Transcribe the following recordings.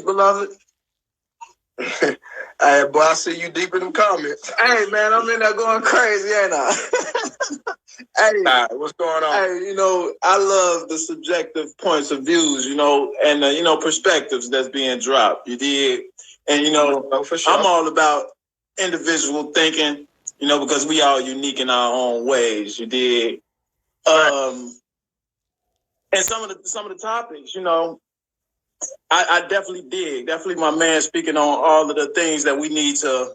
beloved. Hey, boy, I see you deep in them comments. Hey, man, I'm in there going crazy, ain't I? Hey, what's going on? Hey, I love the subjective points of views, and perspectives that's being dropped. You did, and for sure. I'm all about individual thinking, because we all unique in our own ways. You did, and some of the topics, I definitely dig. Definitely, my man speaking on all of the things that we need to,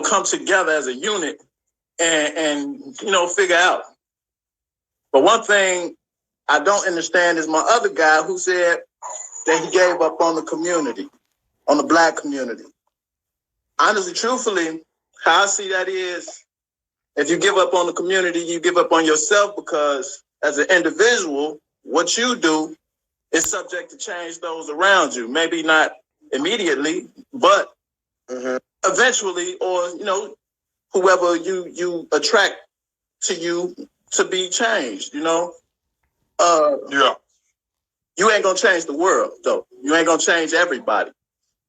come together as a unit and figure out. But one thing I don't understand is my other guy who said that he gave up on the community, on the Black community. Honestly, truthfully, how I see that is, if you give up on the community, you give up on yourself, because as an individual, what you do is subject to change those around you. Maybe not immediately, but eventually, or whoever you attract to you to be changed. Yeah. You ain't gonna change the world, though. You ain't gonna change everybody.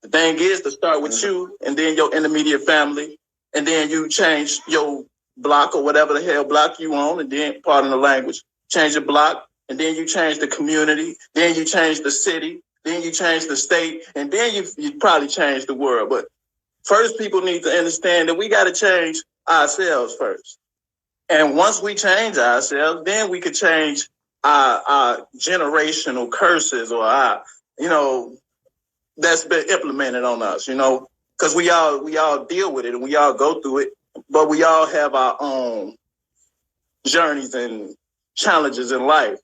The thing is to start with you, and then your intermediate family, and then you change your block or whatever the hell block you on, and then, pardon the language, change your block, and then you change the community, then you change the city, then you change the state, and then you probably change the world. But first, people need to understand that we got to change ourselves first. And once we change ourselves, then we could change our generational curses, or our, that's been implemented on us, because we all deal with it and we all go through it, but we all have our own journeys and challenges in life.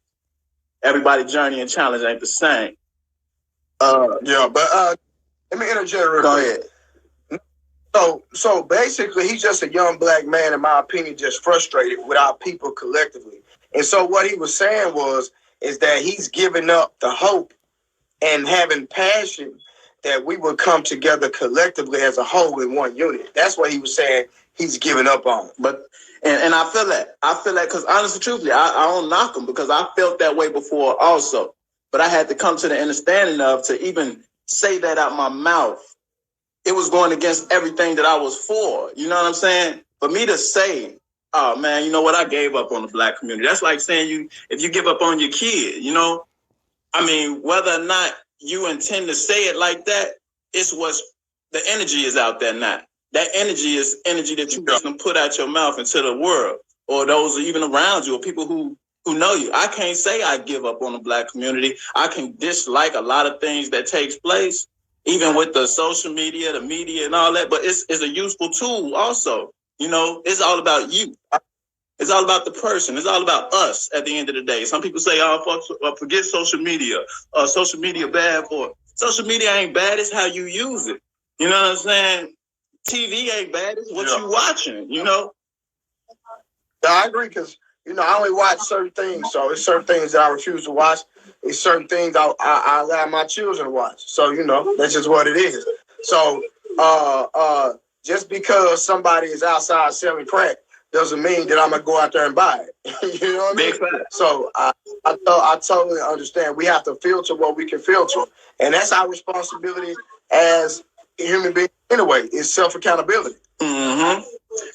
Everybody's journey and challenge ain't the same. But let me interject real quick. Go ahead. So basically, he's just a young Black man, in my opinion, just frustrated with our people collectively. And so what he was saying is that he's giving up the hope and having passion that we would come together collectively as a whole in one unit. That's what he was saying he's giving up on. But and I feel that. Because honestly, truthfully, I don't knock him, because I felt that way before also. But I had to come to the understanding of, to even say that out my mouth, it was going against everything that I was for. You know what I'm saying? For me to say, oh man, you know what, I gave up on the Black community. That's like saying if you give up on your kid, whether or not you intend to say it like that, it's what's the energy is out there now. That energy is energy that you just can put out your mouth into the world, or those even around you, or people who know you. I can't say I give up on the Black community. I can dislike a lot of things that takes place, even with the social media, the media and all that, but it's a useful tool also. It's all about you. It's all about the person. It's all about us at the end of the day. Some people say, oh, forget social media. Social media bad for it. Social media ain't bad. It's how you use it. You know what I'm saying? TV ain't bad. It's what you watching, Yeah, I agree, because, I only watch certain things. So it's certain things that I refuse to watch. It's certain things I allow my children to watch. So, that's just what it is. So just because somebody is outside selling crack doesn't mean that I'm going to go out there and buy it. You know what I mean? So I totally understand. We have to filter what we can filter. And that's our responsibility as human beings anyway, is self-accountability. Mm-hmm.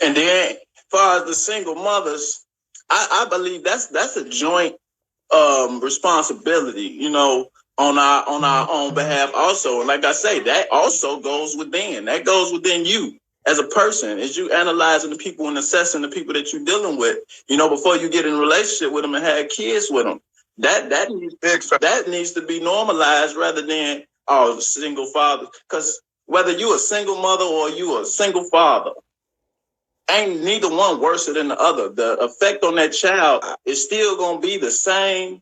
And then, as far as the single mothers, I believe that's a joint responsibility, on our own behalf also. And like I say, that also goes within. That goes within you as a person, as you analyzing the people and assessing the people that you're dealing with, before you get in a relationship with them and have kids with them. That needs to be normalized, rather than single father. Because whether you a single mother or you a single father, ain't neither one worse than the other. The effect on that child is still gonna be the same,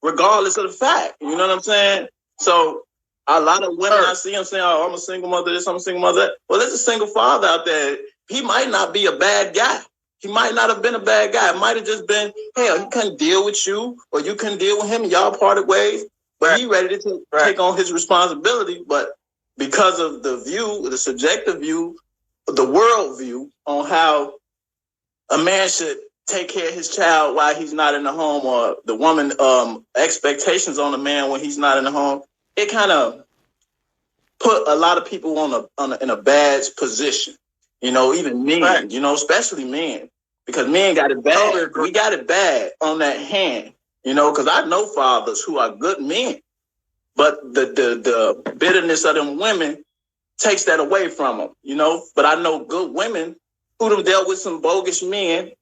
regardless of the fact. You know what I'm saying? So a lot of women I see them saying, oh, I'm a single mother, this, I'm a single mother that. Well, there's a single father out there. He might not be a bad guy. He might not have been a bad guy. It might have just been, hell, he couldn't deal with you, or you couldn't deal with him, and y'all parted ways. But he ready to take on his responsibility. But because of the view, the subjective view, the world view on how a man should take care of his child while he's not in the home, or the woman expectations on the man when he's not in the home, it kind of put a lot of people in a bad position. Even men, right. Especially men, because men got it bad. We got it bad on that hand, because I know fathers who are good men, but the bitterness of them women takes that away from them, But I know good women who have dealt with some bogus men,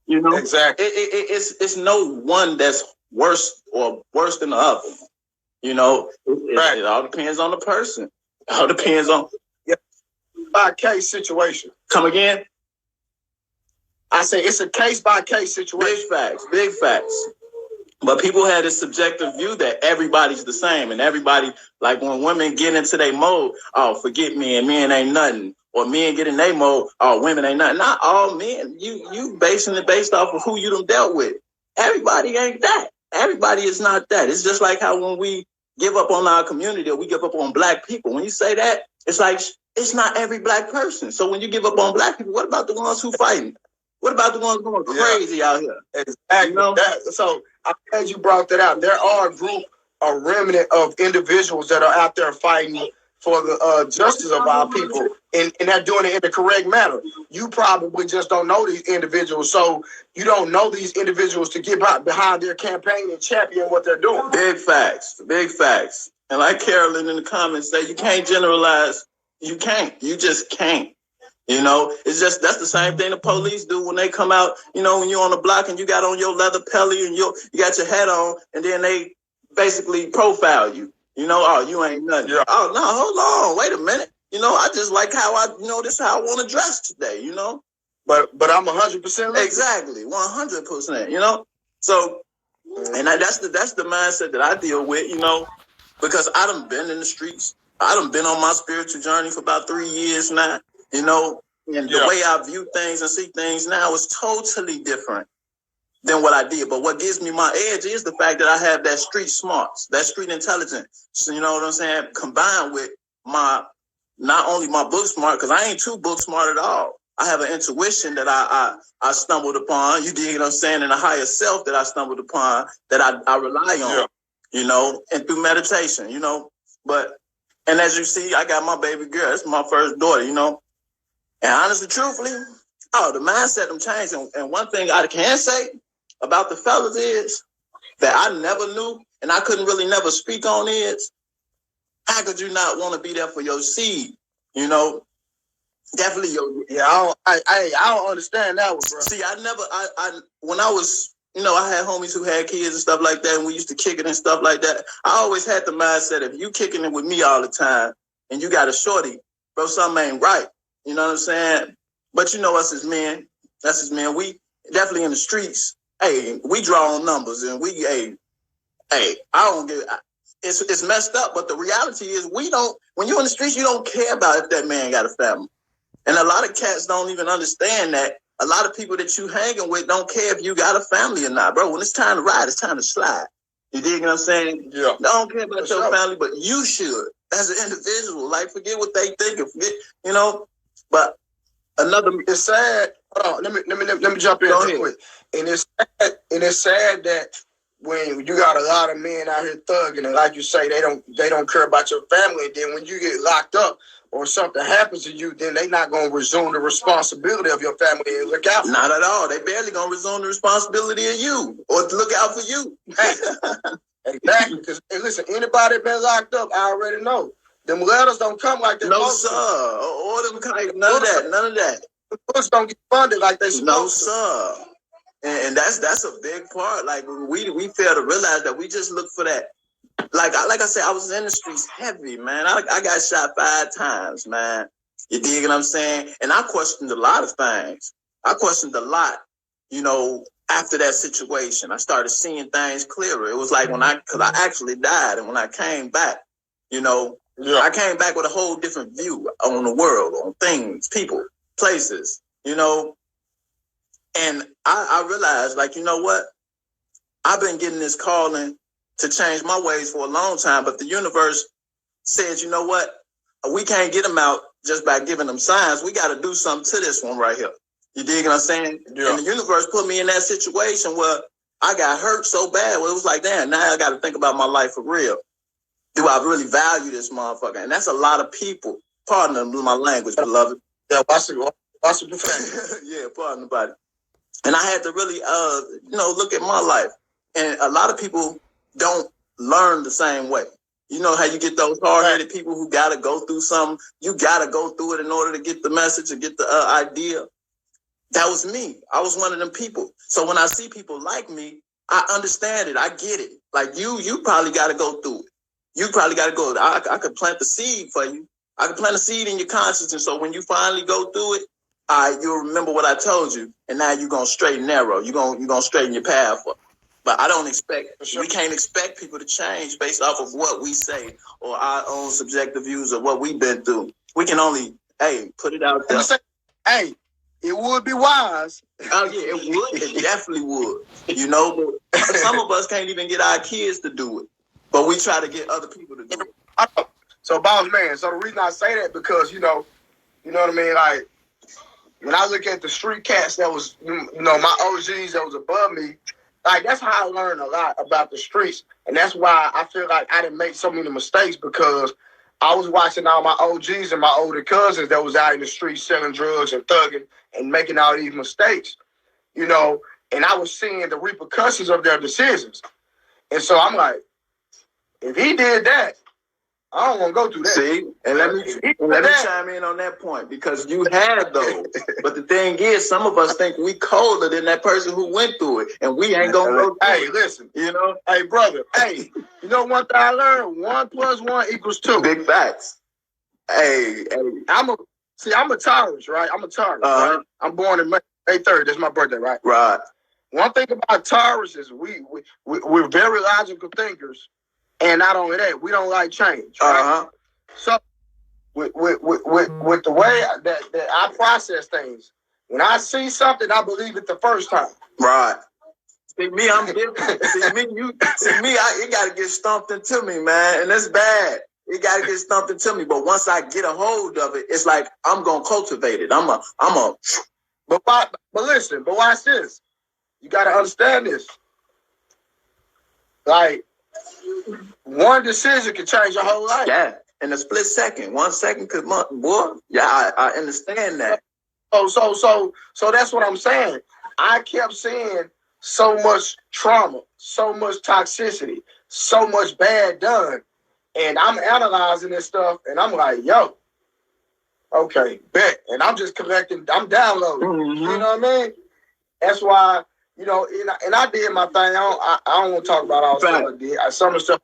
Exactly. It's no one that's worse than the other, Right. It all depends on the person. It all depends on by case situation. Come again? I say it's a case by case situation. Big facts. But people had this subjective view that everybody's the same, and everybody, like when women get into their mode, oh, forget men ain't nothing. Or men get in their mode, oh, women ain't nothing. Not all men. You basing it based off of who you done dealt with. Everybody ain't that. Everybody is not that. It's just like how when we give up on our community or we give up on black people. When you say that, it's like it's not every black person. So when you give up on black people, what about the ones who fighting? What about the ones going crazy out here? Exactly. So I'm glad you brought that out. There are a remnant of individuals that are out there fighting for the justice of our people, and they're doing it in the correct manner. You probably just don't know these individuals, so you don't know these individuals to get behind their campaign and champion what they're doing. Big facts. And like Carolyn in the comments say, you can't generalize. You can't. You just can't. It's just that's the same thing the police do when they come out. When you're on the block and you got on your leather pelly and you got your hat on, and then they basically profile you. Oh, you ain't nothing. Yeah. Oh no, hold on, wait a minute. I just like how this is how I want to dress today. But I'm 100% exactly 100%. So, and that's the mindset that I deal with. Because I done been in the streets. I done been on my spiritual journey for about 3 years now. And the way I view things and see things now is totally different than what I did. But what gives me my edge is the fact that I have that street smarts, that street intelligence. So, you know what I'm saying? Combined with not only my book smart, because I ain't too book smart at all. I have an intuition that I stumbled upon, you dig what I'm saying, and a higher self that I stumbled upon that I rely on, and through meditation, and as you see, I got my baby girl. That's my first daughter, And honestly, truthfully, the mindset them changed. And one thing I can say about the fellas is that I never knew and I couldn't really never speak on is, how could you not want to be there for your seed? Definitely your... Yeah, I don't understand that one, bro. See, when I was, I had homies who had kids and stuff like that, and we used to kick it and stuff like that. I always had the mindset, if you kicking it with me all the time and you got a shorty, bro, something ain't right. You know what I'm saying? But us as men, we definitely in the streets. Hey, we draw on numbers and I don't get it's messed up, but the reality is when you're in the streets, you don't care about if that man got a family. And a lot of cats don't even understand that. A lot of people that you hanging with don't care if you got a family or not, bro. When it's time to ride, it's time to slide. You dig what I'm saying? Yeah. I don't care about your family, but you should as an individual. Like, forget what they think and forget, But it's sad. Hold on, let me jump in real quick. And it's sad that when you got a lot of men out here thugging, and like you say, they don't care about your family. And then when you get locked up or something happens to you, then they not gonna resume the responsibility of your family and look out. Not at all. They barely gonna resume the responsibility of you or look out for you. Exactly. Because listen, anybody been locked up, I already know. Them letters don't come like that. No, sir. Or them none of that. The books don't get funded like they supposed to. No, sir. And that's a big part. Like we fail to realize that we just look for that. Like I said, I was in the streets heavy, man. I got shot 5 times, man. You dig what I'm saying? And I questioned a lot of things. I questioned a lot, after that situation. I started seeing things clearer. It was like because I actually died, and when I came back, I came back with a whole different view on the world, on things, people, places, And I realized, like, you know what? I've been getting this calling to change my ways for a long time, but the universe says, you know what? We can't get them out just by giving them signs. We got to do something to this one right here. You dig what I'm saying? Yeah. And the universe put me in that situation where I got hurt so bad. Well, it was like, damn, now I got to think about my life for real. do I really value this motherfucker? And that's a lot of people. Pardon my language, beloved. Yeah, watch the fact. Yeah, pardon about it. And I had to really, look at my life. And a lot of people don't learn the same way. You know how you get those hard-headed people who got to go through something? You got to go through it in order to get the message or get the idea. That was me. I was one of them people. So when I see people like me, I understand it. I get it. Like you probably got to go through it. You probably got to go. I could plant the seed for you. I could plant a seed in your consciousness. So when you finally go through it, you'll remember what I told you. And now you're going to straight and narrow. You're going to straighten your path up. But I don't expect, we can't expect people to change based off of what we say or our own subjective views of what we've been through. We can only, put it out there. Hey, it would be wise. Oh, yeah, it would. It definitely would. You know, but some of us can't even get our kids to do it. But we try to get other people to do it. So, boss man, so the reason I say that because, you know what I mean? Like, when I look at the street cats that was, my OGs that was above me, like, that's how I learned a lot about the streets. And that's why I feel like I didn't make so many mistakes because I was watching all my OGs and my older cousins that was out in the streets selling drugs and thugging and making all these mistakes, and I was seeing the repercussions of their decisions. And so I'm like, if he did that, I don't want to go through that. See, and let me chime in on that point because you had those. But the thing is, some of us think we colder than that person who went through it, and we ain't gonna go. Hey, listen, hey, brother, hey, one thing I learned: 1 + 1 = 2. Big facts. Hey, I'm a Taurus, right? I'm a Taurus, right? I'm born in May 3rd. That's my birthday, right? Right. One thing about Taurus is we're very logical thinkers. And not only that, we don't like change. Right? So with the way that I process things, when I see something, I believe it the first time. Right. See me, I'm different. It gotta get stumped into me, man. And that's bad. It gotta get stumped into me. But once I get a hold of it, it's like I'm gonna cultivate it. But watch this. You gotta understand this. Like, one decision can change your whole life. Yeah, in a split second. 1 second could, boy. Yeah, I understand that. So that's what I'm saying. I kept seeing so much trauma, so much toxicity, so much bad done, and I'm analyzing this stuff, and I'm like, yo, okay, bet, and I'm just collecting. I'm downloading. Mm-hmm. You know what I mean? That's why. And I did my thing. I don't want to talk about all the stuff I did. Some of the stuff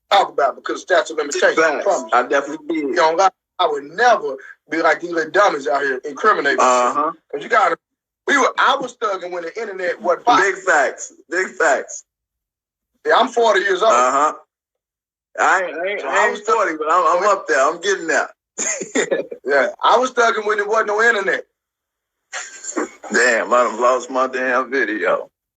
I talk about because statute of limitations. I definitely did. I would never be like these little dummies out here incriminating. Because I was thugging when the internet wasn't popular. Big facts. Yeah, I'm 40 years old. I ain't 40, but I'm up there. I'm getting there. Yeah, I was thugging when there wasn't no internet. Damn, I done lost my damn video.